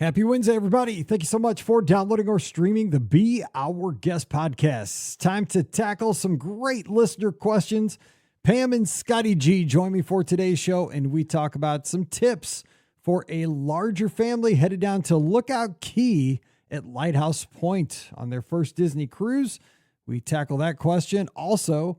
Happy Wednesday, everybody. Thank you so much for downloading or streaming the Be Our Guest podcast. Time to tackle some great listener questions. Pam and Scotty G join me for today's show, and we talk about some tips for a larger family headed down to Lookout Key at Lighthouse Point on their first Disney cruise. We tackle that question. Also,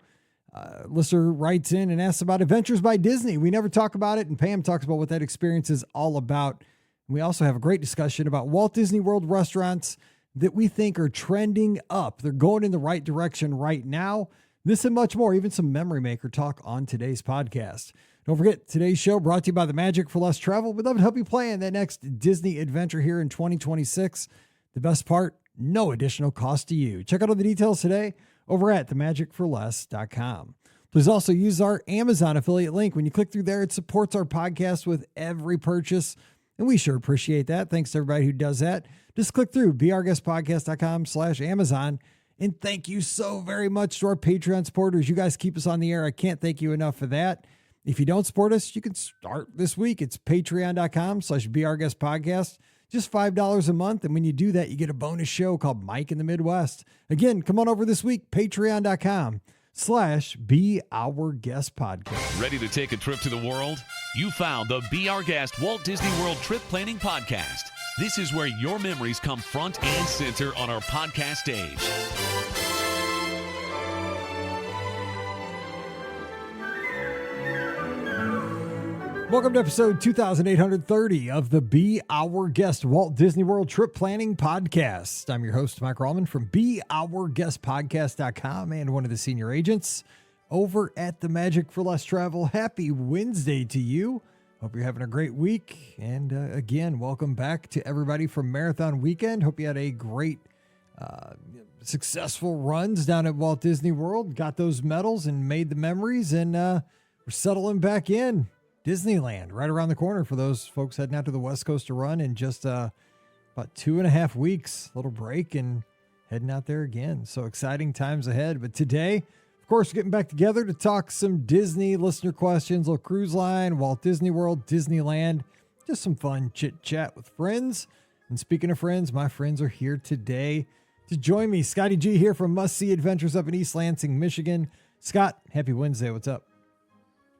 listener writes in and asks about Adventures by Disney. We never talk about it, and Pam talks about what that experience is all about. We also have a great discussion about Walt Disney World restaurants that we think are trending up. They're going in the right direction right now. This and much more, even some memory maker talk on today's podcast. Don't forget, today's show brought to you by the Magic for Less Travel. We'd love to help you plan that next Disney adventure here in 2026. The best part, no additional cost to you. Check out all the details today over at themagicforless.com. Please also use our Amazon affiliate link. When you click through there, it supports our podcast with every purchase. And we sure appreciate that. Thanks to everybody who does that. Just click through beourguestpodcast.com/Amazon. And thank you so very much to our Patreon supporters. You guys keep us on the air. I can't thank you enough for that. If you don't support us, you can start this week. It's patreon.com/beourguestpodcast. Just $5 a month. And when you do that, you get a bonus show called Mike in the Midwest. Again, come on over this week, patreon.com/Be Our Guest Podcast. Ready to take a trip to the world? You found the Be Our Guest Walt Disney World Trip Planning Podcast. This is where your memories come front and center on our podcast stage. Welcome to episode 2830 of the Be Our Guest Walt Disney World Trip Planning Podcast. I'm your host, Mike Rallman from BeOurGuestPodcast.com and one of the senior agents over at the Magic for Less Travel. Happy Wednesday to you. Hope you're having a great week. And again, welcome back to everybody from Marathon Weekend. Hope you had a great, successful runs down at Walt Disney World. Got those medals and made the memories, and we're settling back in. Disneyland right around the corner for those folks heading out to the West Coast to run in just about 2.5 weeks. Little break and heading out there again. So exciting times ahead. But today, of course, getting back together to talk some Disney listener questions, little cruise line, Walt Disney World, Disneyland, just some fun chit chat with friends. And speaking of friends, my friends are here today to join me. Scotty G here from Must See Adventures up in East Lansing, Michigan. Scott, happy Wednesday. What's up?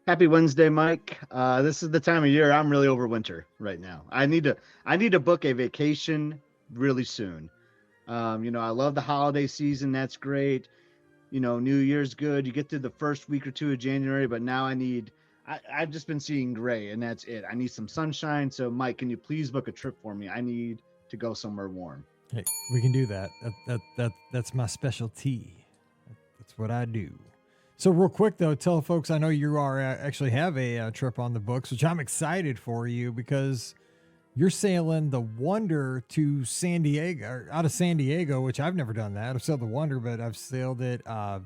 Happy Wednesday, Mike. This is the time of year I'm really over winter right now. I need to book a vacation really soon. I love the holiday season. That's great. New Year's good. You get through the first week or two of January, but now I've just been seeing gray, and that's it. I need some sunshine. So, Mike, can you please book a trip for me? I need to go somewhere warm. Hey, we can do that. That's my specialty. That's what I do. So real quick, though, tell folks, I know you are actually have a trip on the books, which I'm excited for you because you're sailing the Wonder to San Diego, or out of San Diego, which I've never done that. I've sailed the Wonder, but I've sailed it. Where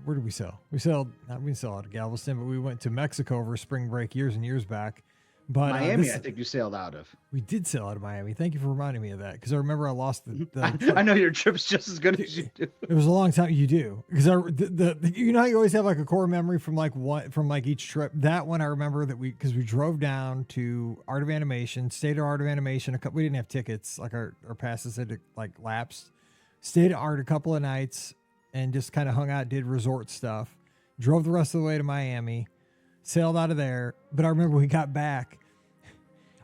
did we sail? We didn't sail out of Galveston, but we went to Mexico over spring break years and years back. But Miami, I think you sailed out of. We did sail out of Miami. Thank you for reminding me of that, because I remember I lost the I know your trip's just as good as you do. It was a long time. You do, because how you always have like a core memory from each trip. That one I remember that we drove down to Art of Animation, stayed at Art of Animation. We didn't have tickets, like our passes had lapsed. Stayed at Art a couple of nights and just kind of hung out, did resort stuff. Drove the rest of the way to Miami, sailed out of there. But I remember we got back,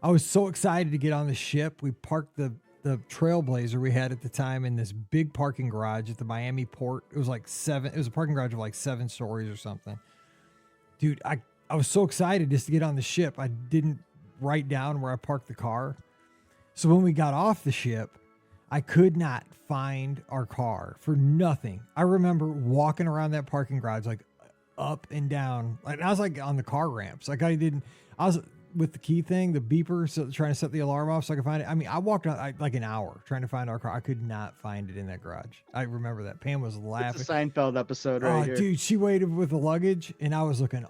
I was so excited to get on the ship. We parked the Trailblazer we had at the time in this big parking garage at the Miami port. It was it was a parking garage of 7 stories or something. Dude, I was so excited just to get on the ship. I didn't write down where I parked the car. So when we got off the ship, I could not find our car for nothing. I remember walking around that parking garage, up and down. I was on the car ramps. I was with the key thing, the beeper, so trying to set the alarm off so I could find it. I mean, I walked out an hour trying to find our car. I could not find it in that garage. I remember that. Pam was laughing. It's a Seinfeld episode right here. Dude, she waited with the luggage, and I was looking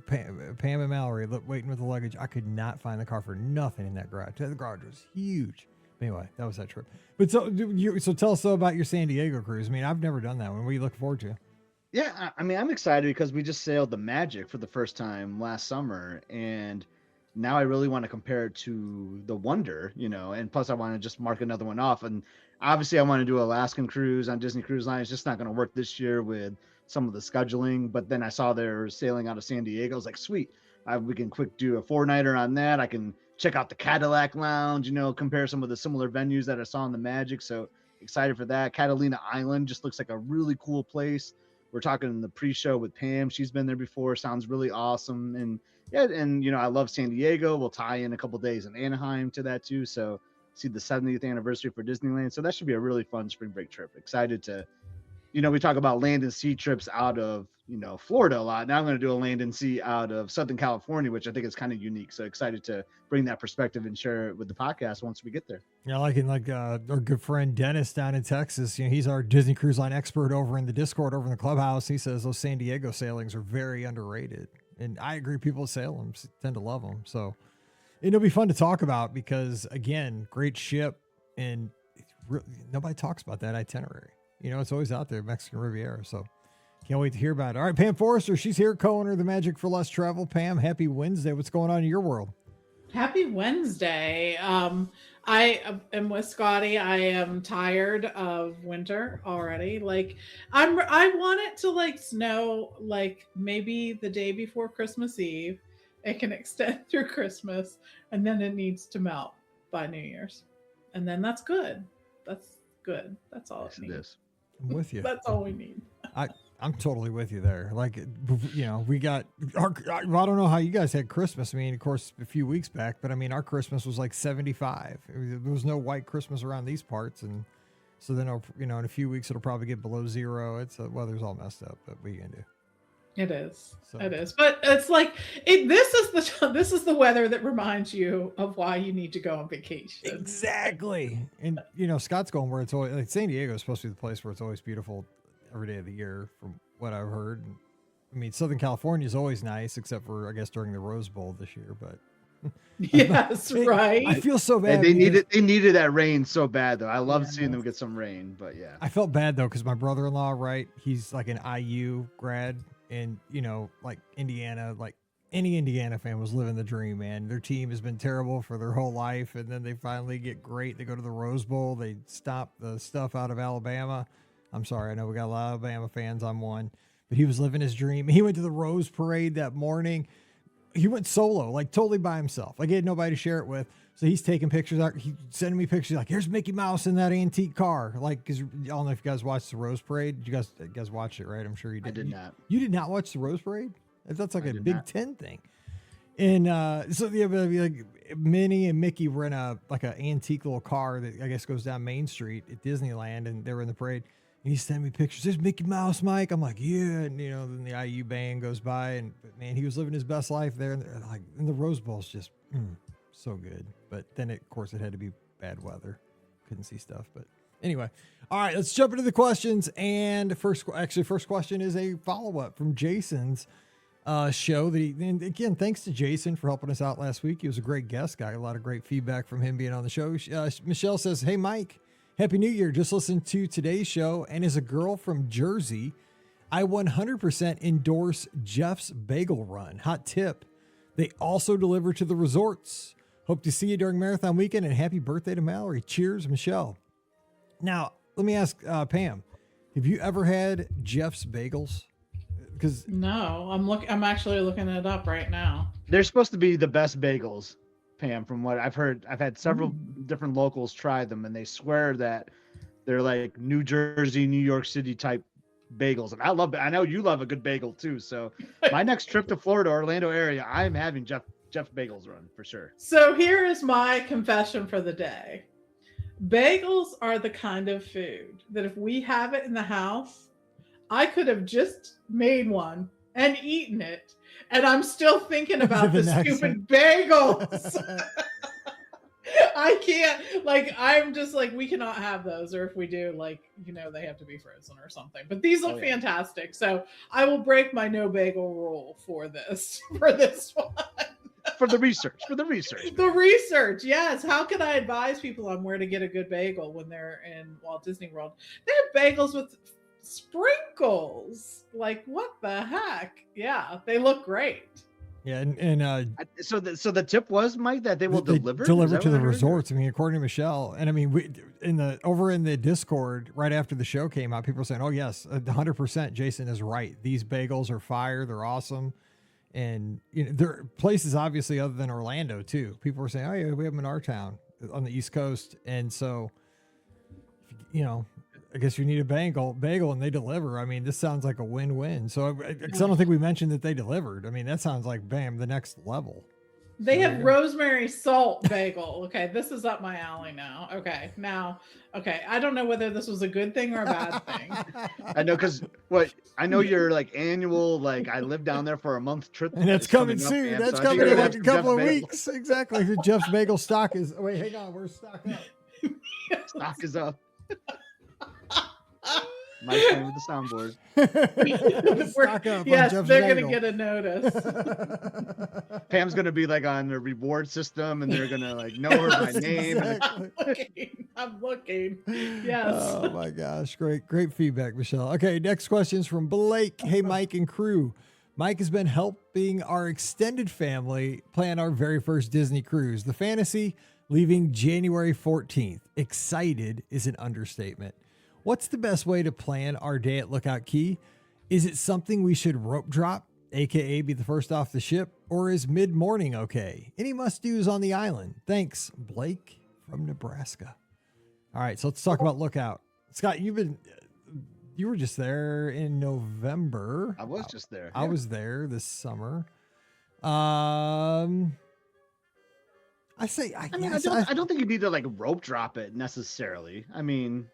Pam and Mallory waiting with the luggage. I could not find the car for nothing in that garage. The garage was huge. Anyway, that was that trip. But so tell us about your San Diego cruise. I mean, I've never done that one. What are you looking forward to? Yeah, I mean, I'm excited because we just sailed the Magic for the first time last summer, and now I really want to compare it to the Wonder, and plus I want to just mark another one off. And obviously I want to do Alaskan cruise on Disney Cruise Line. It's just not going to work this year with some of the scheduling. But then I saw they're sailing out of San Diego. I was like, sweet, we can quick do a 4-nighter on that. I can check out the Cadillac Lounge, compare some of the similar venues that I saw in the Magic. So excited for that. Catalina Island just looks like a really cool place. We're talking in the pre-show with Pam. She's been there before. Sounds really awesome. And yeah, and I love San Diego. We'll tie in a couple days in Anaheim to that too. So see the 70th anniversary for Disneyland. So that should be a really fun spring break trip. Excited to, we talk about land and sea trips out of, Florida a lot. Now I'm going to do a land and sea out of Southern California, which I think is kind of unique. So excited to bring that perspective and share it with the podcast once we get there. Yeah, like our good friend Dennis down in Texas. He's our Disney Cruise Line expert over in the Discord, over in the clubhouse. He says those San Diego sailings are very underrated. And I agree. People sail them tend to love them. So it'll be fun to talk about because, again, great ship. And nobody talks about that itinerary. It's always out there, Mexican Riviera. So can't wait to hear about it. All right, Pam Forrester, she's here, co-owner of the Magic for Less Travel. Pam, happy Wednesday. What's going on in your world? Happy Wednesday. I am with Scotty. I am tired of winter already. I want it to snow maybe the day before Christmas Eve. It can extend through Christmas and then it needs to melt by New Year's. And then that's good. That's good. That's all it needs. I'm with you. That's all we need. I'm totally with you there. We got I don't know how you guys had Christmas. I mean, of course, a few weeks back, but I mean, our Christmas was like 75. There was no white Christmas around these parts. And so then, in a few weeks, it'll probably get below zero. It's weather's all messed up, but what are you gonna do? It is. So. It is. But it's this is the weather that reminds you of why you need to go on vacation. Exactly. And, Scott's going where it's always, San Diego is supposed to be the place where it's always beautiful every day of the year, from what I've heard. I mean, Southern California is always nice, except for, I guess, during the Rose Bowl this year. But yes, right. I feel so bad. They needed that rain so bad, though. I love seeing them get some rain, but yeah. I felt bad though because my brother-in-law, right? He's like an IU grad, and Indiana, any Indiana fan was living the dream, man. Their team has been terrible for their whole life, and then they finally get great. They go to the Rose Bowl. They stop the stuff out of Alabama. I'm sorry, I know we got a lot of Alabama fans. I'm one. But he was living his dream. He went to the Rose Parade that morning. He went solo, totally by himself. He had nobody to share it with. So he's taking pictures. He's sending me pictures here's Mickey Mouse in that antique car. Because I don't know if you guys watched the Rose Parade. You guys watched it, right? I'm sure you did. I did not. You did not watch the Rose Parade? That's like a Big Ten thing. And so Minnie and Mickey were in an antique little car that I guess goes down Main Street at Disneyland, and they were in the parade. And he sent me pictures. There's Mickey Mouse, Mike. I'm like, yeah. And, then the IU band goes by. But man, he was living his best life there. And the Rose Bowl's just so good. But then, of course, it had to be bad weather. Couldn't see stuff. But anyway. All right, let's jump into the questions. And first question is a follow-up from Jason's show. And again, thanks to Jason for helping us out last week. He was a great guest. Got a lot of great feedback from him being on the show. Michelle says, hey, Mike. Happy New Year. Just listened to today's show, and as a girl from Jersey, I 100% endorse Jeff's Bagel Run. Hot tip. They also deliver to the resorts. Hope to see you during Marathon Weekend, and happy birthday to Mallory. Cheers, Michelle. Now, let me ask Pam, have you ever had Jeff's Bagels? No, I'm actually looking it up right now. They're supposed to be the best bagels, Pam, from what I've heard. I've had several different locals try them, and they swear that they're like New Jersey, New York City type bagels. And I love it. I know you love a good bagel too. So my next trip to Florida, Orlando area, I'm having Jeff's Bagels Run for sure. So here is my confession for the day. Bagels are the kind of food that if we have it in the house, I could have just made one and eaten it. And I'm still thinking about the stupid bagels. I can't, I'm just we cannot have those. Or if we do, they have to be frozen or something. But these look fantastic. So I will break my no bagel rule for this one. For the research. The research, yes. How can I advise people on where to get a good bagel when they're in Walt Disney World? They have bagels with sprinkles. What the heck? Yeah, they look great. Yeah, So the tip was, Mike, that they will they deliver? Is deliver that to what I the heard? resorts. I mean, according to Michelle, and I mean, we over in the Discord right after the show came out, people were saying, "Oh yes, 100%." Jason is right. These bagels are fire. They're awesome, and there are places obviously other than Orlando too. People were saying, "Oh yeah, we have them in our town on the East Coast," and so I guess you need a bagel, and they deliver. I mean, this sounds like a win-win. So, because I don't think we mentioned that they delivered. I mean, that sounds like bam, the next level. They So, have rosemary salt bagel. Okay, this is up my alley now. Okay, I don't know whether this was a good thing or a bad thing. I know, because I know your like annual, like I live down there for a month trip, and that's is coming up, soon. man. That's So I think coming you're in gonna like a have couple some of Jeff weeks. Exactly. Jeff's bagel stock is. Wait, hang on. Where's stock up? Stock is up. Mike's playing with the soundboard. Stock up. Yes, Jeff's they're bagel. gonna get a notice. Pam's gonna be like on the reward system, and they're gonna like know her by name. Exactly. I'm looking. Yes. Oh my gosh. Great feedback, Michelle. Okay, next question is from Blake. Hey, Mike and crew. Mike has been helping our extended family plan our very first Disney cruise, the Fantasy, leaving January 14th. Excited is an understatement. What's the best way to plan our day at Lookout Key? Is it something we should rope drop, aka be the first off the ship, or is mid-morning okay? Any must-dos on the island? Thanks, Blake from Nebraska. All right, so let's talk about Lookout. Scott, you were just there in November. I was just there. I was there this summer. I don't think you need to like rope drop it necessarily. I mean,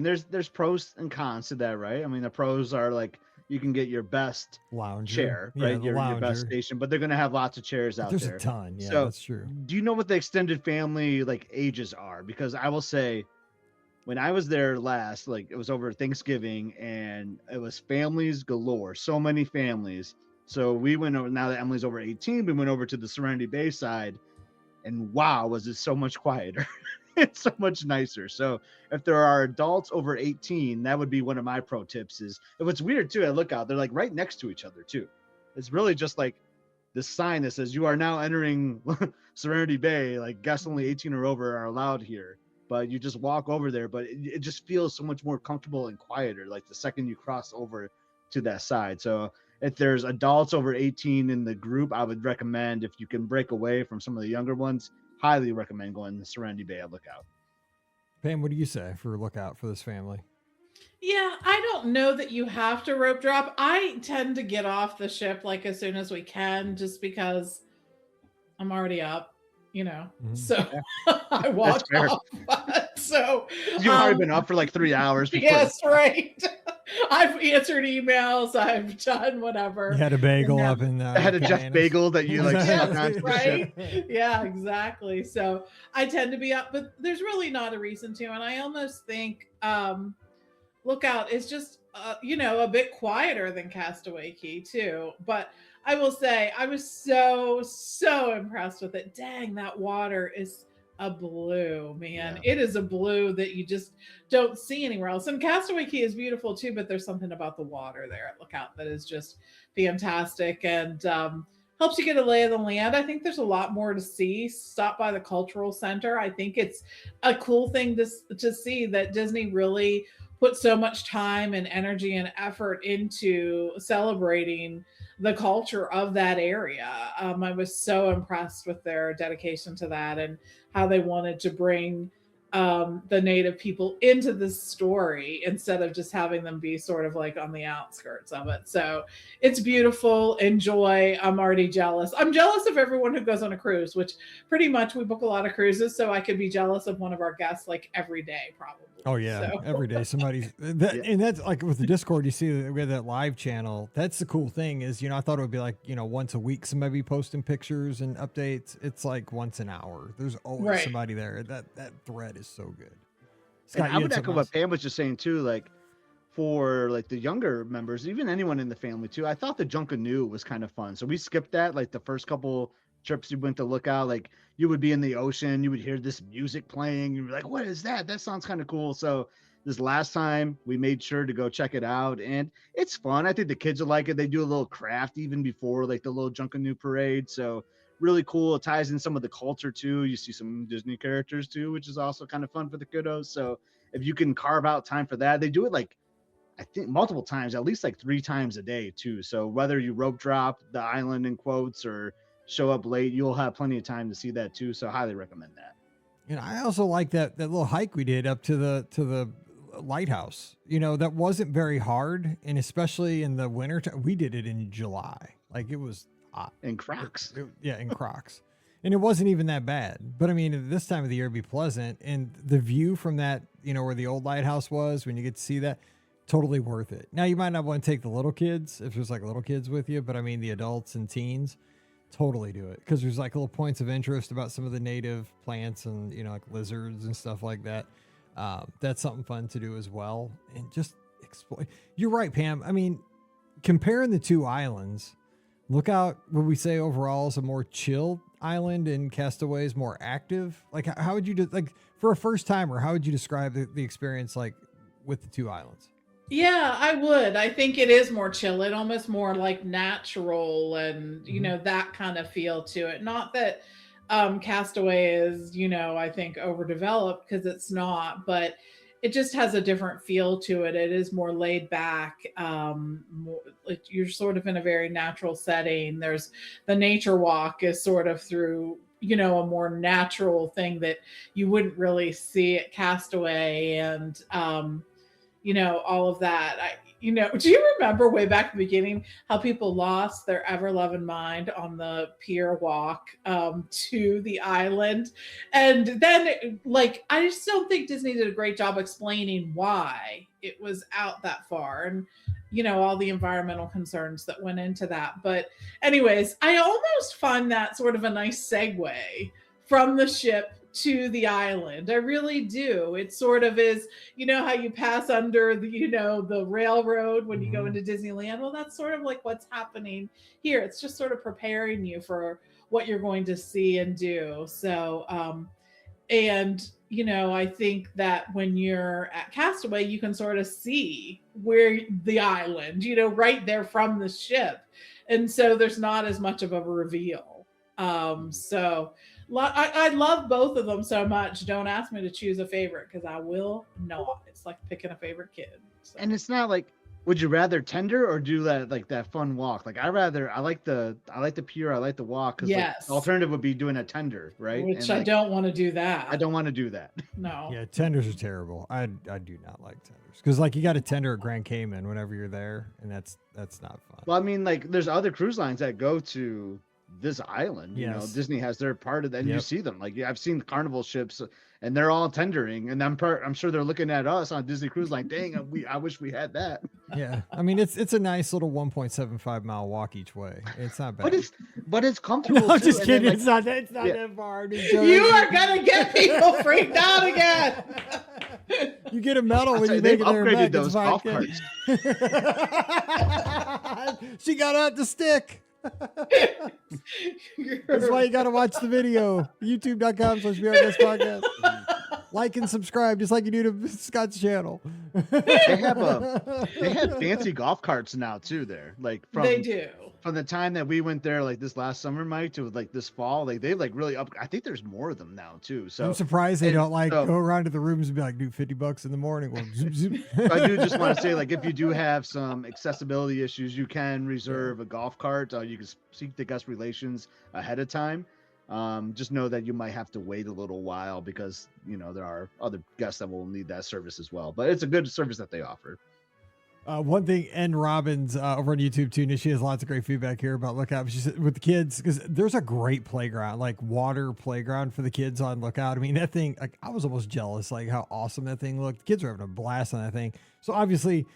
there's pros and cons to that, right? I mean, the pros are like you can get your best lounger chair, Yeah, right? the Your lounger. best station, but they're gonna have lots of chairs out There's there. a ton. Yeah, So, that's true. do you know what the extended family like ages are? Because I will say, when I was there last, like it was over Thanksgiving, and it was families galore, so many families. So we went over. Now that Emily's over 18, we went over to the Serenity Bay side, and wow, was it so much quieter. It's so much nicer. So if there are adults over 18, that would be one of my pro tips. Is what's weird too, I look out, they're like right next to each other too. It's really just like this sign that says you are now entering Serenity Bay, like guests only 18 or over are allowed here. But you just walk over there, but it just feels so much more comfortable and quieter, like the second you cross over to that side. So if there's adults over 18 in the group, I would recommend, if you can break away from some of the younger ones, highly recommend going to Serenity Bay at Lookout. Pam, what do you say for Lookout for this family? Yeah, I don't know that you have to rope drop. I tend to get off the ship like as soon as we can, just because I'm already up, So I walk off. So you've already been up for like 3 hours. Yes, right. I've answered emails. I've done whatever. You had a bagel up in there. I had a Jeff bagel that you like stuck onto right? Yeah, exactly. So I tend to be up, but there's really not a reason to. And I almost think Lookout is just a bit quieter than Castaway Cay too. But I will say I was so impressed with it. Dang, that water is a blue, man. Yeah. It is a blue that you just don't see anywhere else. And Castaway Cay is beautiful too, but there's something about the water there at Lookout that is just fantastic and helps you get a lay of the land. I think there's a lot more to see. Stop by the cultural center. I think it's a cool thing to see that Disney really put so much time and energy and effort into celebrating the culture of that area. I was so impressed with their dedication to that and how they wanted to bring the native people into this story instead of just having them be sort of like on the outskirts of it. So it's beautiful. Enjoy. I'm already jealous. I'm jealous of everyone who goes on a cruise, which pretty much we book a lot of cruises. So I could be jealous of one of our guests like every day, probably. Oh yeah, So. every day somebody's and that's like with the Discord. You see that we have that live channel. That's the cool thing is, I thought it would be like, once a week somebody be posting pictures and updates. It's like once an hour. There's always somebody there. That thread is so good. Scott, and I would echo what Pam was just saying too. Like for like the younger members, even anyone in the family too. I thought the Junkanoo was kind of fun. So we skipped that. Like the first couple trips you went to Lookout, like you would be in the ocean, you would hear this music playing, you'd be like, what is that? That sounds kind of cool. So this last time we made sure to go check it out, and it's fun. I think the kids will like it. They do a little craft even before like the little Junkanoo parade. So really cool. It ties in some of the culture too. You see some Disney characters too, which is also kind of fun for the kiddos. So if you can carve out time for that, they do it like I think multiple times, at least like 3 times a day too. So whether you rope drop the island in quotes or show up late, you'll have plenty of time to see that too. So highly recommend that. And I also like that little hike we did up to the lighthouse. That wasn't very hard, and especially in the winter time, we did it in July. Like it was hot. In Crocs. Yeah, in Crocs. And it wasn't even that bad. But I mean, at this time of the year it'd be pleasant. And the view from that, where the old lighthouse was, when you get to see that, totally worth it. Now you might not want to take the little kids if there's like little kids with you, but I mean the adults and teens, totally do it, because there's like little points of interest about some of the native plants and like lizards and stuff like that. That's something fun to do as well, and just explore. You're right, Pam. I mean, comparing the two islands, look out. Would we say overall is a more chill island and Castaway is more active? Like how would you like for a first timer? How would you describe the experience like with the two islands? Yeah, I would. I think it is more chill. It almost more like natural and, that kind of feel to it. Not that Castaway is, I think overdeveloped, because it's not, but it just has a different feel to it. It is more laid back. You're sort of in a very natural setting. There's the nature walk is sort of through, a more natural thing that you wouldn't really see at Castaway. And, all of that. Do you remember way back in the beginning how people lost their ever loving mind on the pier walk to the island? And then, I just don't think Disney did a great job explaining why it was out that far, and all the environmental concerns that went into that. But anyways, I almost find that sort of a nice segue from the ship to the island. I really do. It sort of is, how you pass under the, the railroad when you go into Disneyland. Well, that's sort of like what's happening here. It's just sort of preparing you for what you're going to see and do. So, I think that when you're at Castaway, you can sort of see where the island, right there from the ship. And so there's not as much of a reveal. I love both of them so much. Don't ask me to choose a favorite, because I will not. It's like picking a favorite kid. So. And it's not like, would you rather tender or do that fun walk? Like I like the pier, I like the walk, because yes. the alternative would be doing a tender, right? Which I don't want to do that. I don't want to do that. No. Yeah, tenders are terrible. I do not like tenders, because you got a tender at Grand Cayman whenever you're there, and that's not fun. Well, I mean, there's other cruise lines that go to this island. Yes. Disney has their part of that, and Yep. you see them. I've seen Carnival ships, and they're all tendering, and I'm sure they're looking at us on Disney Cruise Line. Dang, I wish we had that. Yeah, I mean it's a nice little 1.75 mile walk each way. It's not bad. But it's comfortable. No, I'm too. just And kidding. then, It's not that far. I'm just joking. You are gonna get people freaked out again. You get a medal when you they've make it there. upgraded those golf carts. She got out the stick. That's why you got to watch the video. YouTube.com/BRGuestPodcast. Like and subscribe, just like you do to Scott's channel. They have fancy golf carts now too. There, they do. From the time that we went there, this last summer, Mike, to this fall, they really up. I think there's more of them now too. So I'm surprised they don't go around to the rooms and be like, do $50 in the morning. Well, zoom, zoom. I do just want to say, if you do have some accessibility issues, you can reserve a golf cart. You can seek the guest relations ahead of time. Just know that you might have to wait a little while, because there are other guests that will need that service as well. But it's a good service that they offer. One thing, N Robbins over on YouTube too, and she has lots of great feedback here about Lookout. She said with the kids, because there's a great playground, water playground for the kids on Lookout. I mean, that thing, I was almost jealous, how awesome that thing looked. The kids are having a blast on that thing. So obviously,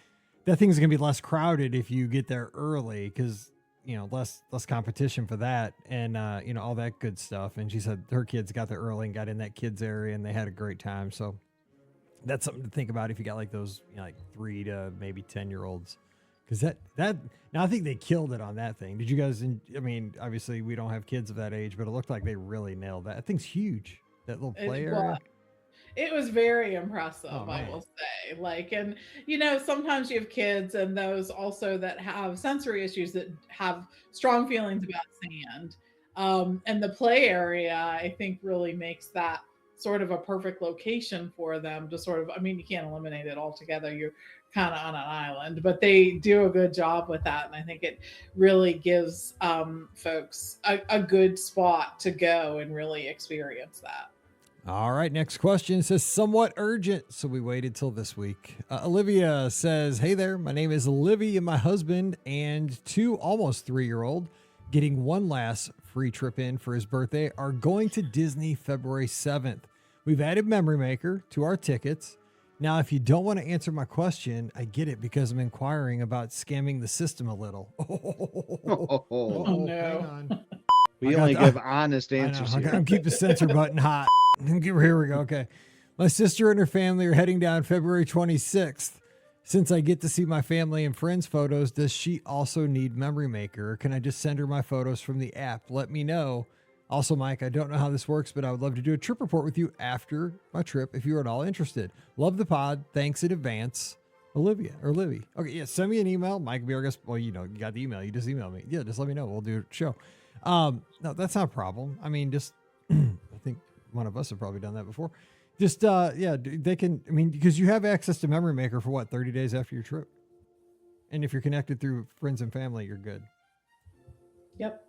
that thing's gonna be less crowded if you get there early, because less competition for that, and all that good stuff. And she said her kids got there early and got in that kids area, and they had a great time. So that's something to think about if you got those 3 to maybe 10-year-olds, because that now I think they killed it on that thing. Did you guys? I mean, obviously we don't have kids of that age, but it looked like they really nailed that. That thing's huge. That little play area. It was very impressive, Oh, I man. will say. Like, and sometimes you have kids and those also that have sensory issues that have strong feelings about sand. And the play area, I think, really makes that sort of a perfect location for them to sort of, I mean, you can't eliminate it altogether. You're kind of on an island, but they do a good job with that. And I think it really gives folks a good spot to go and really experience that. All right, next question says somewhat urgent, so we waited till this week. Olivia says, "Hey there, my name is Olivia, and my husband and two almost 3-year-old getting one last free trip in for his birthday are going to Disney February 7th. We've added Memory Maker to our tickets. Now, if you don't want to answer my question, I get it because I'm inquiring about scamming the system a little." Oh, no. Hang on. We I only got give the- honest I know. answers I'm here. keep the censor button hot. Here we go. Okay. My sister and her family are heading down February 26th. Since I get to see my family and friends' photos, does she also need Memory Maker? Or can I just send her my photos from the app? Let me know. Also, Mike, I don't know how this works, but I would love to do a trip report with you after my trip if you are at all interested. Love the pod. Thanks in advance. Olivia or Livy. Okay, yeah, send me an email. Mike will be our guest. Well, you got the email. You just email me. Yeah, just let me know. We'll do a show. No, that's not a problem. I mean, just I think one of us have probably done that before. Just yeah, they can. I mean, because you have access to Memory Maker for what 30 days after your trip, and if you're connected through friends and family, you're good. Yep.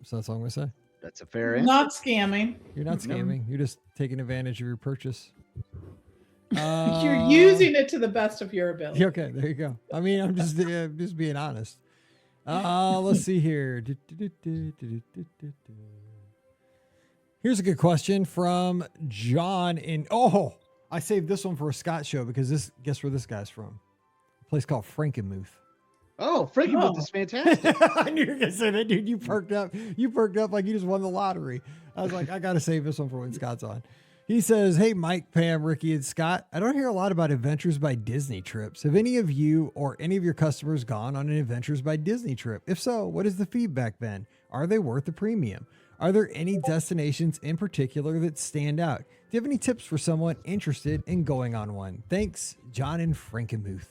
So that's all I'm gonna say. That's a fair answer. Not scamming. You're not No. scamming. You're just taking advantage of your purchase. You're using it to the best of your ability. Yeah, okay, there you go. I mean, I'm just being honest. Let's see here. Here's a good question from John I saved this one for a Scott show because guess where this guy's from? A place called Frankenmuth. Oh, Frankenmuth is fantastic. I knew you were gonna say that, dude. You perked up like you just won the lottery. I was like, I gotta save this one for when Scott's on. He says, "Hey, Mike, Pam, Ricky, and Scott. I don't hear a lot about Adventures by Disney trips. Have any of you or any of your customers gone on an Adventures by Disney trip? If so, what has the feedback been? Are they worth the premium? Are there any destinations in particular that stand out? Do you have any tips for someone interested in going on one? Thanks, John in Frankenmuth."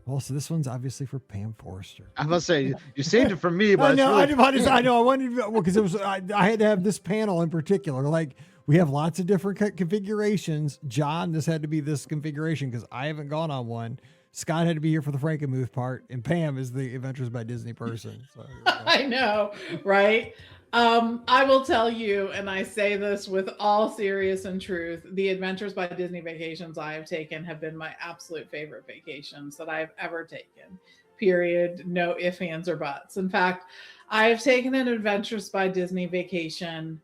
Well, so this one's obviously for Pam Forrester. I must say, you saved it for me, but I know. it's really- I know. I wanted because it was. I had to have this panel in particular. Like we have lots of different configurations. John, this had to be this configuration because I haven't gone on one. Scott had to be here for the Frankenmuth part, and Pam is the Adventures by Disney person. So here we go. I know, right? I will tell you, and I say this with all serious and truth, the Adventures by Disney vacations I have taken have been my absolute favorite vacations that I've ever taken. Period. No ifs, ands, or buts. In fact, I have taken an Adventures by Disney vacation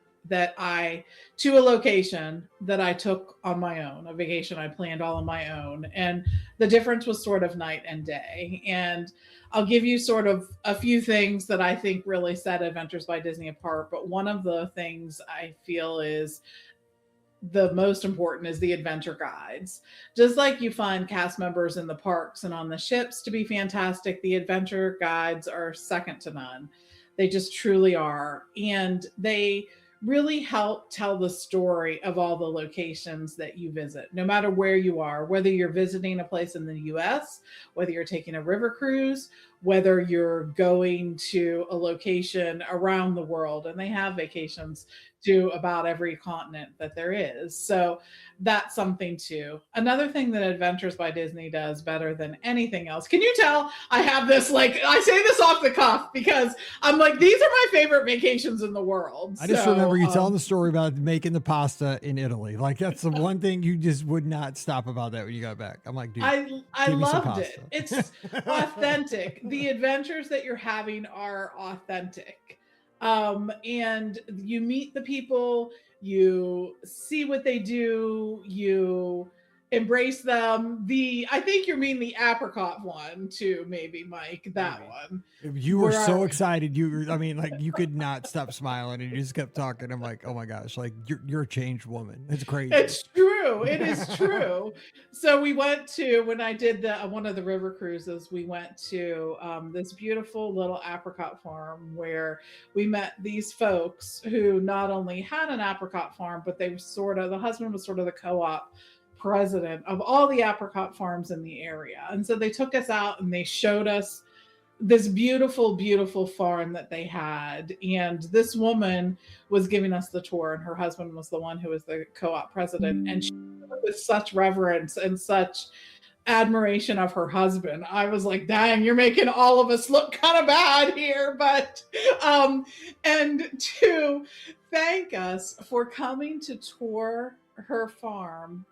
to a location that I took on my own, a vacation I planned all on my own. And the difference was sort of night and day. And I'll give you sort of a few things that I think really set Adventures by Disney apart. But one of the things I feel is the most important is the adventure guides. Just like you find cast members in the parks and on the ships to be fantastic, the adventure guides are second to none. They just truly are. And they really help tell the story of all the locations that you visit, no matter where you are, whether you're visiting a place in the US, whether you're taking a river cruise, whether you're going to a location around the world. And they have vacations to about every continent that there is. So that's something too. Another thing that Adventures by Disney does better than anything else. Can you tell I have this, like, I say this off the cuff because I'm like, these are my favorite vacations in the world. I just remember you telling the story about making the pasta in Italy. Like that's the one thing you just would not stop about that when you got back. I'm like, dude, I give me some loved it. pasta. It's authentic. The adventures that you're having are authentic. And you meet the people, you see what they do, you embrace them. I think you mean the apricot one too, maybe, Mike, that one. You were Where so are- excited. Like you could not stop smiling and you just kept talking. I'm like, oh my gosh, like you're a changed woman. It's crazy. It's true. true. It is true. So we went to, when I did one of the river cruises, we went to this beautiful little apricot farm where we met these folks who not only had an apricot farm, but they were the husband was sort of the co-op president of all the apricot farms in the area. And so they took us out and they showed us this beautiful, beautiful farm that they had. And this woman was giving us the tour, and her husband was the one who was the co-op president. And she, with such reverence and such admiration of her husband, I was like, dang, you're making all of us look kind of bad here. But and to thank us for coming to tour her farm,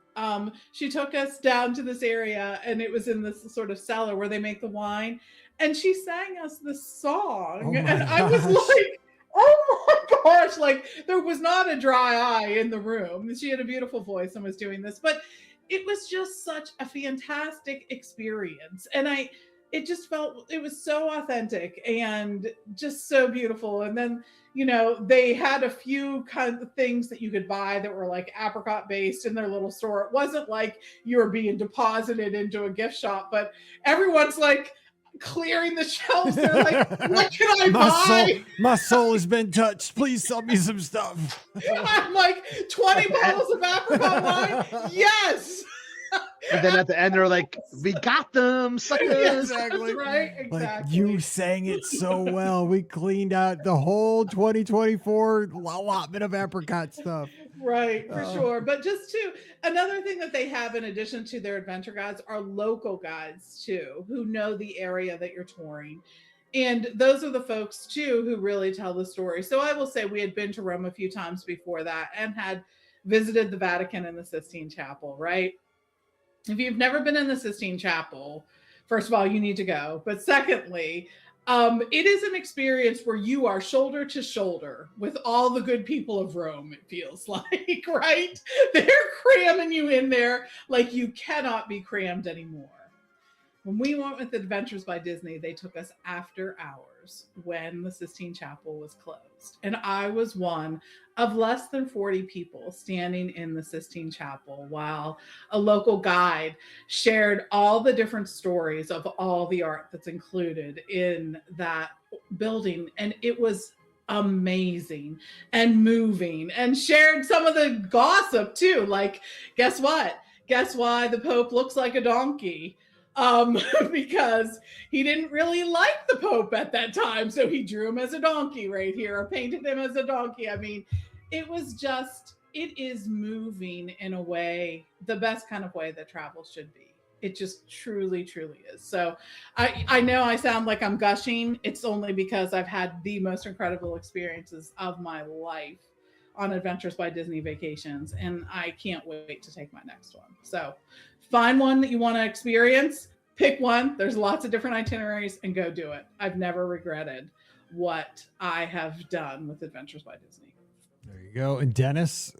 she took us down to this area, and it was in this sort of cellar where they make the wine. And she sang us this song, and I was like, oh my gosh, like there was not a dry eye in the room. She had a beautiful voice and was doing this, but it was just such a fantastic experience. And it just felt, it was so authentic and just so beautiful. And then, you know, they had a few kinds of things that you could buy that were like apricot based in their little store. It wasn't like you were being deposited into a gift shop, but everyone's like clearing the shelves. They're like, what can I buy? My soul has been touched. Please sell me some stuff. I'm like, 20 bottles of apricot wine? Yes. And then at the end, they're like, we got them, suckers. Yes, Exactly. that's right. Exactly. Like, you sang it so well. We cleaned out the whole 2024 allotment of apricot stuff. Right, for sure. But just another thing that they have in addition to their adventure guides are local guides too, who know the area that you're touring. And those are the folks too who really tell the story. So I will say we had been to Rome a few times before that and had visited the Vatican and the Sistine Chapel, right? If you've never been in the Sistine Chapel, first of all, you need to go. But secondly, it is an experience where you are shoulder to shoulder with all the good people of Rome, it feels like, right? They're cramming you in there like you cannot be crammed anymore. When we went with Adventures by Disney, they took us after hours when the Sistine Chapel was closed. And I was one of less than 40 people standing in the Sistine Chapel while a local guide shared all the different stories of all the art that's included in that building. And it was amazing and moving, and shared some of the gossip too. Like, guess what? Guess why the Pope looks like a donkey? Because he didn't really like the Pope at that time. So he drew him as a donkey right here, or painted him as a donkey. I mean, it is moving in a way, the best kind of way that travel should be. It just truly, truly is. So I know I sound like I'm gushing. It's only because I've had the most incredible experiences of my life on Adventures by Disney vacations, and I can't wait to take my next one. So find one that you want to experience, pick one. There's lots of different itineraries, and go do it. I've never regretted what I have done with Adventures by Disney. There you go. And Dennis,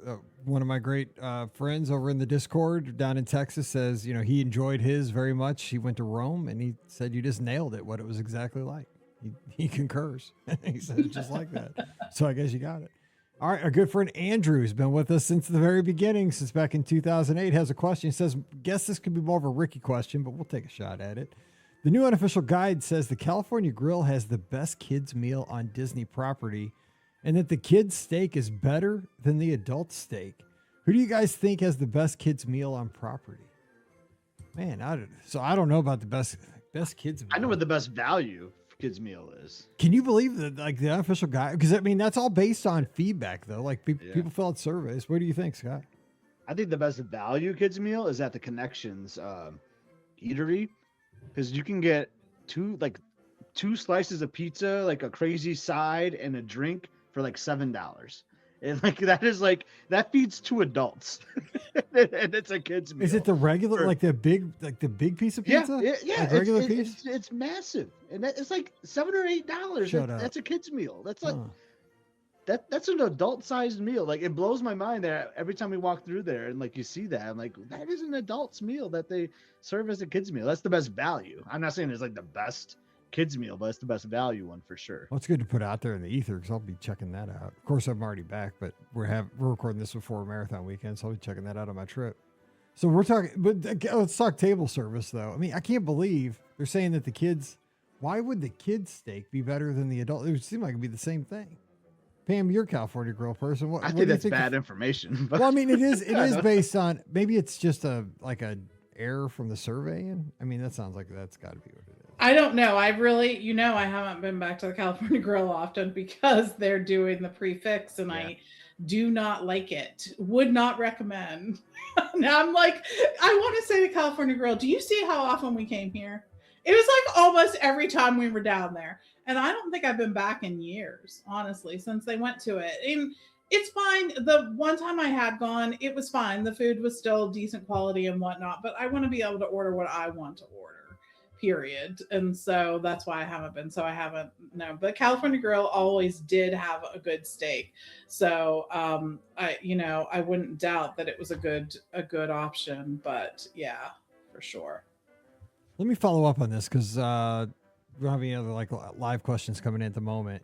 one of my great friends over in the Discord down in Texas, says, you know, he enjoyed his very much. He went to Rome and he said, you just nailed it, what it was exactly like. He concurs. He said it's just like that. So I guess you got it. All right, our good friend Andrew, who's been with us since the very beginning, since back in 2008, has a question. He says, guess this could be more of a Ricky question, but we'll take a shot at it. The new unofficial guide says the California Grill has the best kids meal on Disney property, and that the kids steak is better than the adult steak. Who do you guys think has the best kids meal on property? Man, I don't know about the best kids meal. I know what the best value kids meal is. Can you believe that, like, the unofficial guide? Because I mean, that's all based on feedback, though. Like, people fill out surveys. What do you think, Scott? I think the best value kids meal is at the Connections eatery, because you can get two slices of pizza, like a crazy side, and a drink for like $7. And like that feeds two adults, and it's a kids meal. Is it the regular, like the big piece of pizza? Yeah, like regular piece. It's massive, and it's like $7 or $8. That's a kids meal. That's like that's an adult sized meal. Like, it blows my mind that every time we walk through there and like you see that, I'm like, that is an adult's meal that they serve as a kids meal. That's the best value. I'm not saying it's like the best kids meal, but it's the best value one for sure. Well, it's good to put out there in the ether because I'll be checking that out. Of course, I'm already back, but we're recording this before marathon weekend, so I'll be checking that out on my trip. So we're talking, but let's talk table service though. I mean, I can't believe they're saying that the kids. Why would the kids steak be better than the adult? It would seem like it'd be the same thing. Pam, you're a California Grill person. I think that's bad information. But well, I mean, it is based on, maybe it's just a error from the surveying. I mean, that sounds like that's got to be what it is. I don't know. I really, I haven't been back to the California Grill often because they're doing the prefix and I do not like it. Would not recommend. Now I'm like, I want to say the California Grill. Do you see how often we came here? It was like almost every time we were down there. And I don't think I've been back in years, honestly, since they went to it. And it's fine. The one time I had gone, it was fine. The food was still decent quality and whatnot, but I want to be able to order what I want to order, period. And so that's why I haven't been. So I haven't, no, but California Grill always did have a good steak. So I wouldn't doubt that it was a good option, but yeah, for sure. Let me follow up on this because we don't have any other live questions coming in at the moment.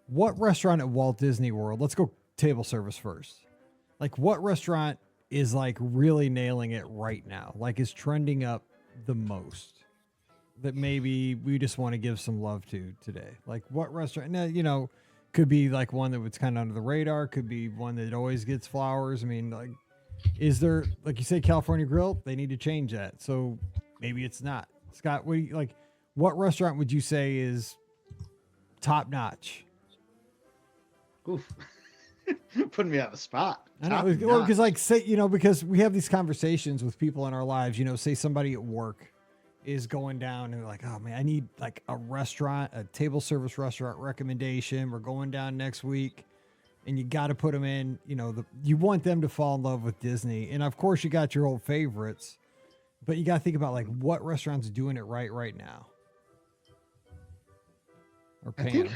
What restaurant at Walt Disney World? Let's go table service first. Like, what restaurant is like really nailing it right now? Like, is trending up the most that maybe we just want to give some love to today? Like, what restaurant? Now, could be like one that was kind of under the radar. Could be one that always gets flowers. I mean, like, is there, like you say, California Grill? They need to change that. So maybe it's not. Scott, what restaurant would you say is top notch? Oof. Putting me on the spot. I know, because because we have these conversations with people in our lives, say somebody at work is going down and they're like, oh man, I need like a table service restaurant recommendation. We're going down next week and you got to put them in, you want them to fall in love with Disney. And of course you got your old favorites, but you got to think about like what restaurant's doing it right now. I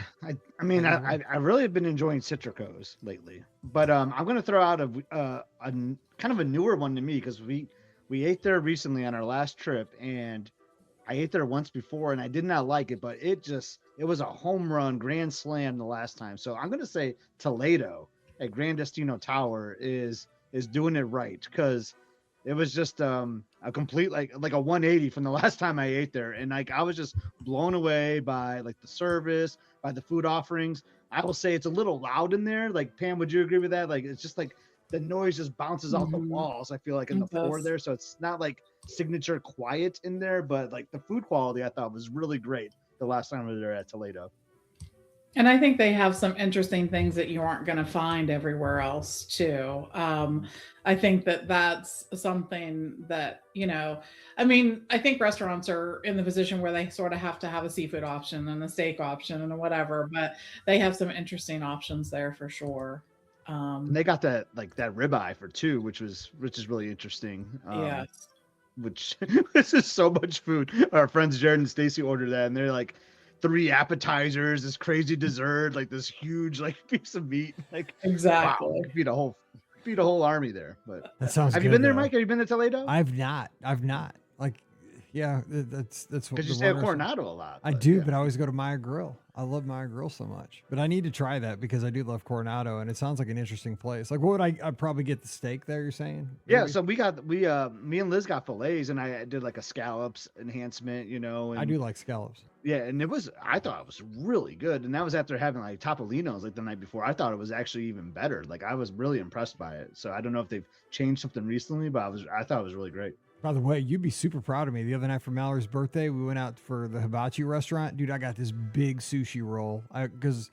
really have been enjoying Citrico's lately, but I'm going to throw out a kind of a newer one to me because we ate there recently on our last trip, and I ate there once before, and I did not like it, but it was a home run grand slam the last time. So I'm going to say Toledo at Grand Destino Tower is doing it right because it was just a complete like a 180 from the last time I ate there, and like I was just blown away by like the service, by the food offerings. I will say it's a little loud in there. Like Pam, would you agree with that? Like it's just like the noise just bounces off the walls. I feel like in the floor there, so it's not like signature quiet in there, but like the food quality I thought was really great the last time we were there at Toledo. And I think they have some interesting things that you aren't going to find everywhere else too. I think that's something that, I think restaurants are in the position where they sort of have to have a seafood option and a steak option and whatever, but they have some interesting options there for sure. And they got that ribeye for $2, which is really interesting. Yes. Which this is so much food. Our friends Jared and Stacy ordered that, and they're like 3 appetizers, this crazy dessert, like this huge piece of meat. Like exactly. Wow, feed a whole army there. But that sounds have good, you been there, though. Mike? Have you been to Toledo? I've not. Like, yeah, that's because you stay at Coronado a lot. I do, but I always go to Maya Grill. I love Maya Grill so much, but I need to try that because I do love Coronado, and it sounds like an interesting place. Like, what would I'd probably get the steak there? You're saying? Yeah. So me and Liz got fillets, and I did like a scallops enhancement. And I do like scallops. Yeah, and I thought it was really good, and that was after having like Topolino's like the night before. I thought it was actually even better. Like I was really impressed by it. So I don't know if they've changed something recently, but I thought it was really great. By the way, you'd be super proud of me. The other night for Mallory's birthday, we went out for the hibachi restaurant. Dude, I got this big sushi roll because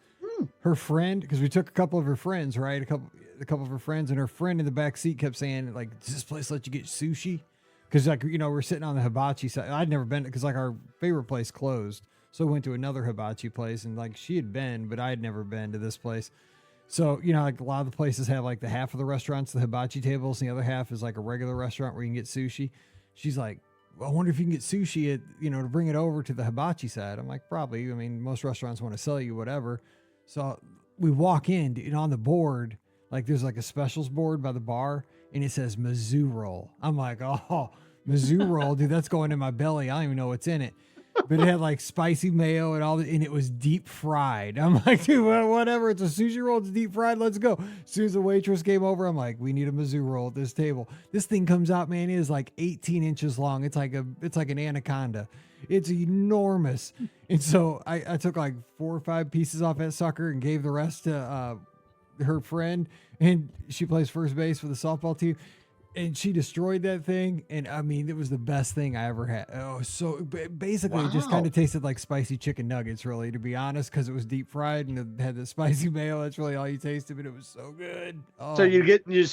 her friend, because we took a couple of her friends, right? A couple of her friends, and her friend in the back seat kept saying, like, does this place let you get sushi? Because, we're sitting on the hibachi side. I'd never been, because, our favorite place closed. So we went to another hibachi place, and, she had been, but I had never been to this place. So, a lot of the places have the half of the restaurants, the hibachi tables, and the other half is a regular restaurant where you can get sushi. She's like, well, I wonder if you can get sushi at, to bring it over to the hibachi side. I'm like, probably. I mean, most restaurants want to sell you whatever. So we walk in, and on the board, there's a specials board by the bar, and it says Mizzou roll. I'm like, oh, Mizzou roll, dude, that's going in my belly. I don't even know what's in it. but it had like spicy mayo and all, and it was deep fried. I'm like, dude, well, whatever. It's a sushi roll. It's deep fried. Let's go. As soon as the waitress came over, I'm like, we need a Mizzou roll at this table. This thing comes out, man. It is like 18 inches long. It's like an anaconda. It's enormous. And so I took like 4 or 5 pieces off that sucker and gave the rest to her friend, and she plays first base for the softball team. And she destroyed that thing. And I mean, it was the best thing I ever had. Oh, so basically it just kind of tasted like spicy chicken nuggets, really, to be honest, because it was deep fried and it had the spicy mayo. That's really all you tasted, but it was so good. Oh. So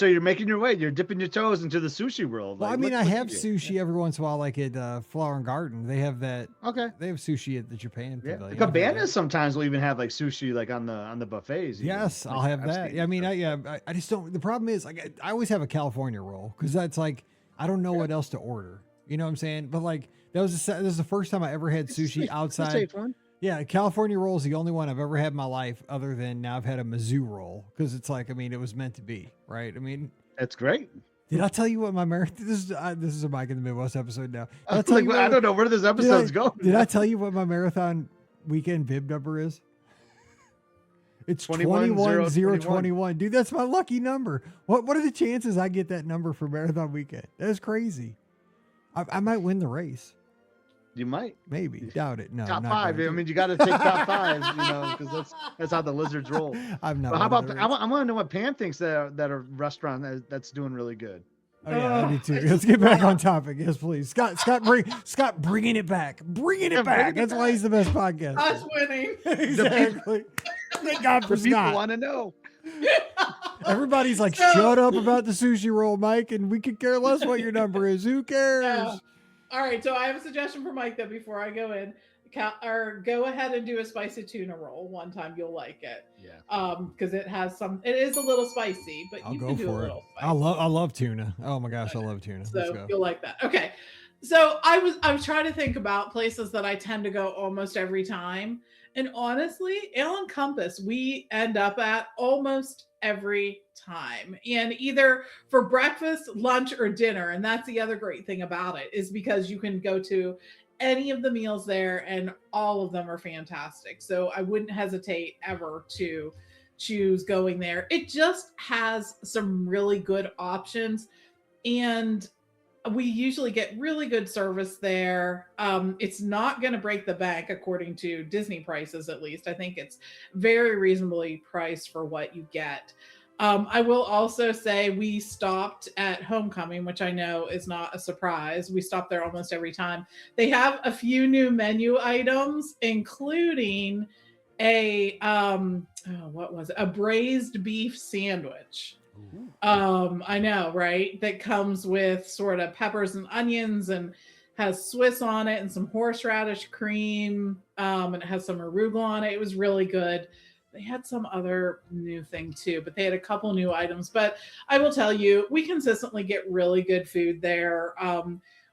you're making your way. You're dipping your toes into the sushi world. Well, Like, I mean, look I what have you sushi every once in a while, like at Flower and Garden. They have that. Okay. They have sushi at the Japan Yeah. pavilion. Cabanas sometimes will even have like sushi like on the buffets. even. Yes, Like, I'll have I've that. seen Yeah, I mean, stuff. I just don't. The problem is, like, I always have a California roll because that's like I don't know what else to order. You know what I'm saying? But like this is the first time I ever had sushi outside. That's fun. Yeah, California roll is the only one I've ever had in my life, other than now I've had a Mizzou roll because it's like, I mean, it was meant to be, right? I mean, That's great. did I tell you what my marathon? This is a Mike in the Midwest episode now. Did I Like, tell you I what- don't know where this episode's did I, going. Did I tell you what my marathon weekend bib number is? It's 21,021. Dude, that's my lucky number. What are the chances I get that number for marathon weekend? That's crazy. I might win the race. You might. Maybe. Doubt it. No. Top not 5. gonna I do mean, you got to take top 5s, because that's how the lizards roll. it. I'm not. But how one of about the I race. want to know what Pam thinks that a restaurant that's doing really good. Oh yeah, I do too. Let's get back on topic. Yes, please. Scott bringing it back. Bringing it back. That's why he's the best podcast. Us winning. Exactly. Thank God for The people Scott. want to know. Everybody's like, So- shut up about the sushi roll, Mike, and we could care less what your number is. Who cares? Yeah. All right, so I have a suggestion for Mike though before I go in. Or go ahead and do a spicy tuna roll one time. You'll like it. Yeah. Because it is a little spicy, but I'll you go can do a for it. little spicy. I love tuna. Oh my gosh, I love tuna. Let's So go. you'll like that. Okay. So I was trying to think about places that I tend to go almost every time. And honestly, Ale and Compass, we end up at almost every time. And either for breakfast, lunch, or dinner. And that's the other great thing about it, is because you can go to any of the meals there and all of them are fantastic. So I wouldn't hesitate ever to choose going there. It just has some really good options. And we usually get really good service there. It's not going to break the bank according to Disney prices, at least. I think it's very reasonably priced for what you get. I will also say we stopped at Homecoming, which I know is not a surprise. We stop there almost every time. They have a few new menu items, including a a braised beef sandwich. I know, right? That comes with sort of peppers and onions and has Swiss on it and some horseradish cream. And it has some arugula on it. It was really good. They had some other new thing too, but they had a couple new items. But I will tell you, we consistently get really good food there.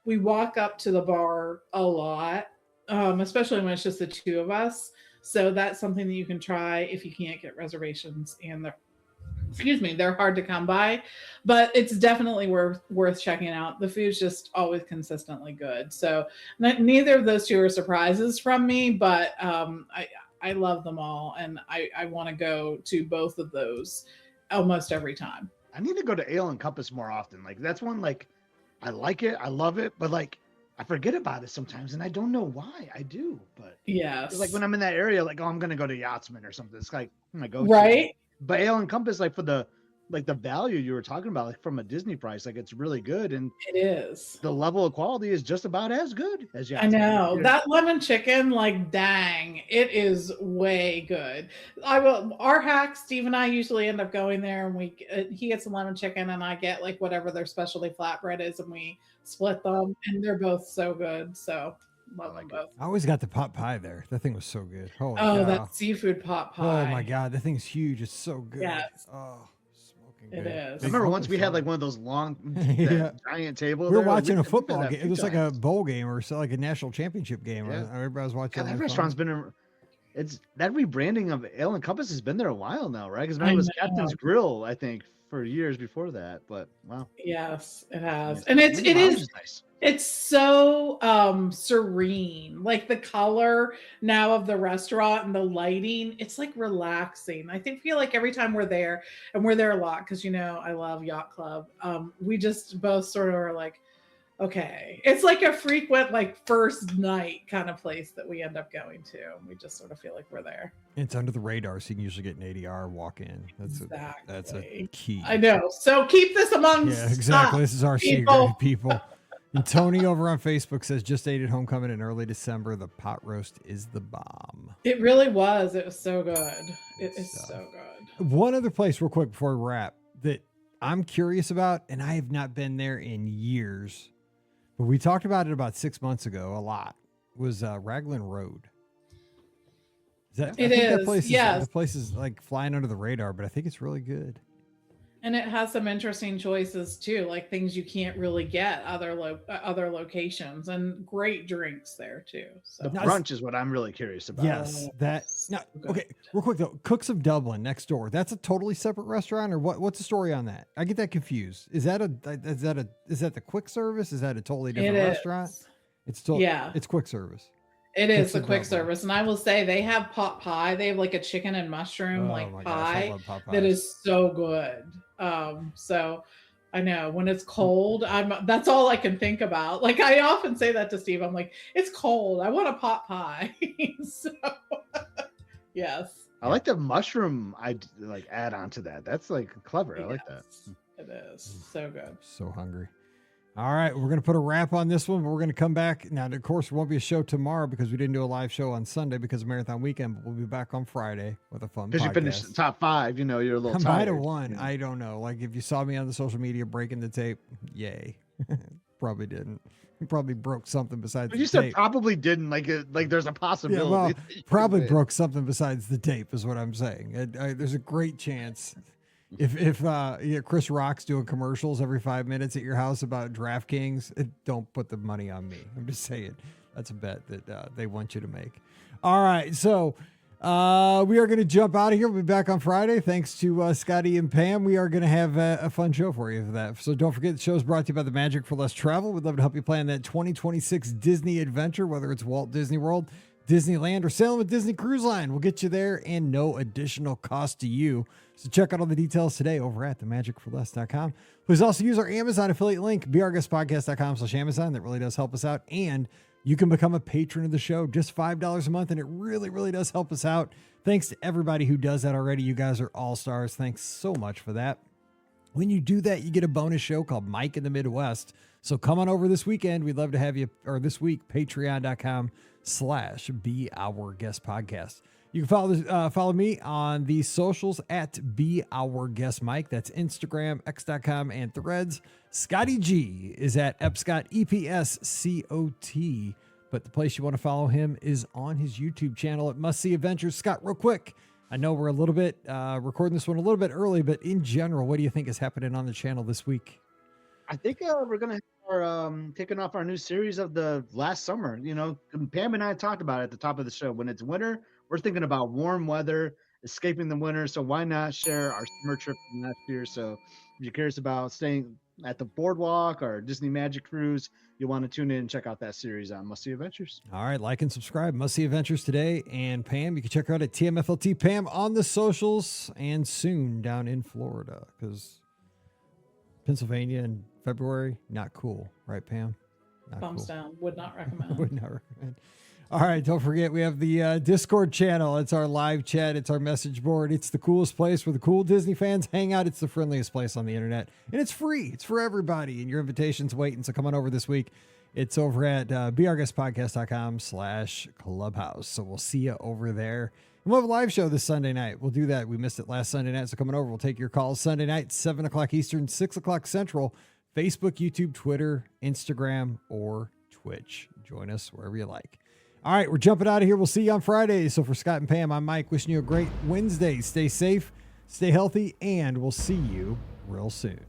We walk up to the bar a lot, especially when it's just the two of us. So that's something that you can try if you can't get reservations, and they're hard to come by, but it's definitely worth checking out. The food's just always consistently good. So neither of those two are surprises from me, but I love them all, and I want to go to both of those almost every time. I need to go to Ale and Compass more often. Like, that's one, like, I like it, I love it, but like I forget about it sometimes, and I don't know why. I do, but Yes, it's like when I'm in that area, like, oh, I'm gonna go to Yachtsman or something. It's like, oh my go right. But Ale and Compass, like, for the value you were talking about, like from a Disney price, like, it's really good, and It is. the level of quality is just about as good as I Yachtsman. know Yeah. that lemon chicken, like, dang, it is way good. Our hack, Steve and I usually end up going there, and he gets a lemon chicken, and I get like whatever their specialty flatbread is, and we split them, and they're both so good. So love them both. I always got the pot pie there. That thing was so good. Holy Oh, cow. that seafood pot pie. Oh my God, that thing's huge. It's so good. Yes. Oh, smoking It good. is. I remember once we had like one of those long, Yeah. giant tables. We were watching a football game. It was like a bowl game or so, like a national championship game. Yeah. Everybody was watching. God, that on their restaurant's phone. that rebranding of Ale and Compass has been there a while now, right? Because I it was know. Captain's Grill, I think, for years before that. But wow, Yes, it has, Nice. and it Lounge is. nice. It's so serene. Like the color now of the restaurant and the lighting, it's like relaxing. Feel like every time we're there, and we're there a lot because I love Yacht Club. We just both sort of are like, okay. It's like a frequent like first night kind of place that we end up going to. We just sort of feel like we're there. It's under the radar, so you can usually get an ADR walk in. That's a key. I know. So keep this amongst exactly. This is our people. secret, people. And Tony over on Facebook says, just ate at homecoming in early December. The pot roast is the bomb. It really was. It was so good. It is so good. One other place real quick before we wrap that I'm curious about, and I have not been there in years, but we talked about it about 6 months ago a lot, was Raglan Road. It is. That place is like flying under the radar, but I think it's really good. And it has some interesting choices too, like things you can't really get other locations, and great drinks there too. So the brunch is what I'm really curious about. Yes, okay. Real quick though, Cooks of Dublin next door. That's a totally separate restaurant, or what? What's the story on that? I get that confused. Is that the quick service? Is that a totally different restaurant? It's quick service. It is the quick service. And I will say they have pot pie. They have like a chicken and mushroom pie that is so good. So I know when it's cold, that's all I can think about. Like I often say that to Steve. I'm like, it's cold. I want a pot pie. So yes. I like the mushroom add on to that. That's like clever. I like that. It is so good. So hungry. All right, we're going to put a wrap on this one, but we're going to come back. Now, of course, there won't be a show tomorrow because we didn't do a live show on Sunday because of Marathon Weekend, but we'll be back on Friday with a fun podcast. Because you finished the top 5, you're a little tired. I might have won. I don't know. Like, if you saw me on the social media breaking the tape, yay. Probably didn't. You probably broke something besides the tape. You said probably didn't. Like there's a possibility. Yeah, well, probably broke something besides the tape is what I'm saying. There's a great chance. If Chris Rock's doing commercials every 5 minutes at your house about DraftKings, don't put the money on me. I'm just saying that's a bet that they want you to make. All right, so we are going to jump out of here. We'll be back on Friday. Thanks to Scotty and Pam. We are going to have a fun show for you for that. So don't forget, the show is brought to you by the Magic for Less Travel. We'd love to help you plan that 2026 Disney adventure, whether it's Walt Disney World, Disneyland, or sailing with Disney Cruise Line. We'll get you there and no additional cost to you. So check out all the details today over at themagicforless.com. Please also use our Amazon affiliate link, beourguestpodcast.com/Amazon. That really does help us out. And you can become a patron of the show, just $5 a month. And it really, really does help us out. Thanks to everybody who does that already. You guys are all stars. Thanks so much for that. When you do that, you get a bonus show called Mike in the Midwest. So come on over this weekend. We'd love to have you, or this week, patreon.com/beourguestpodcast. You can follow me on the socials at beourguestmike. That's Instagram, x.com, and Threads. Scotty G is at Epscott, EPSCOT. But the place you want to follow him is on his YouTube channel at Must See Adventures. Scott, real quick, I know we're a little bit recording this one a little bit early, but in general, what do you think is happening on the channel this week? I think we're going to have our kicking off our new series of the last summer. Pam and I talked about it at the top of the show. When it's winter, we're thinking about warm weather, escaping the winter. So why not share our summer trip from last year? So if you're curious about staying at the boardwalk or Disney Magic Cruise, you'll want to tune in and check out that series on Must See Adventures. All right, like and subscribe. Must See Adventures today. And Pam, you can check her out at TMFLT Pam on the socials and soon down in Florida because Pennsylvania in February, not cool. Right, Pam? Not Thumbs cool. down. Would not recommend. Would not recommend. All right, don't forget, we have the Discord channel. It's our live chat. It's our message board. It's the coolest place where the cool Disney fans hang out. It's the friendliest place on the internet. And it's free. It's for everybody. And your invitation's waiting. So come on over this week. It's over at beourguestpodcast.com/clubhouse. So we'll see you over there. And we'll have a live show this Sunday night. We'll do that. We missed it last Sunday night. So coming over, we'll take your calls Sunday night, 7 o'clock Eastern, 6 o'clock Central, Facebook, YouTube, Twitter, Instagram, or Twitch. Join us wherever you like. All right, we're jumping out of here. We'll see you on Friday. So for Scott and Pam, I'm Mike, wishing you a great Wednesday. Stay safe, stay healthy, and we'll see you real soon.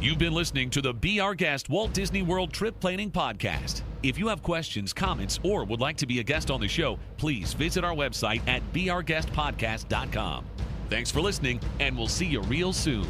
You've been listening to the Be Our Guest Walt Disney World Trip Planning Podcast. If you have questions, comments, or would like to be a guest on the show, please visit our website at beourguestpodcast.com. Thanks for listening, and we'll see you real soon.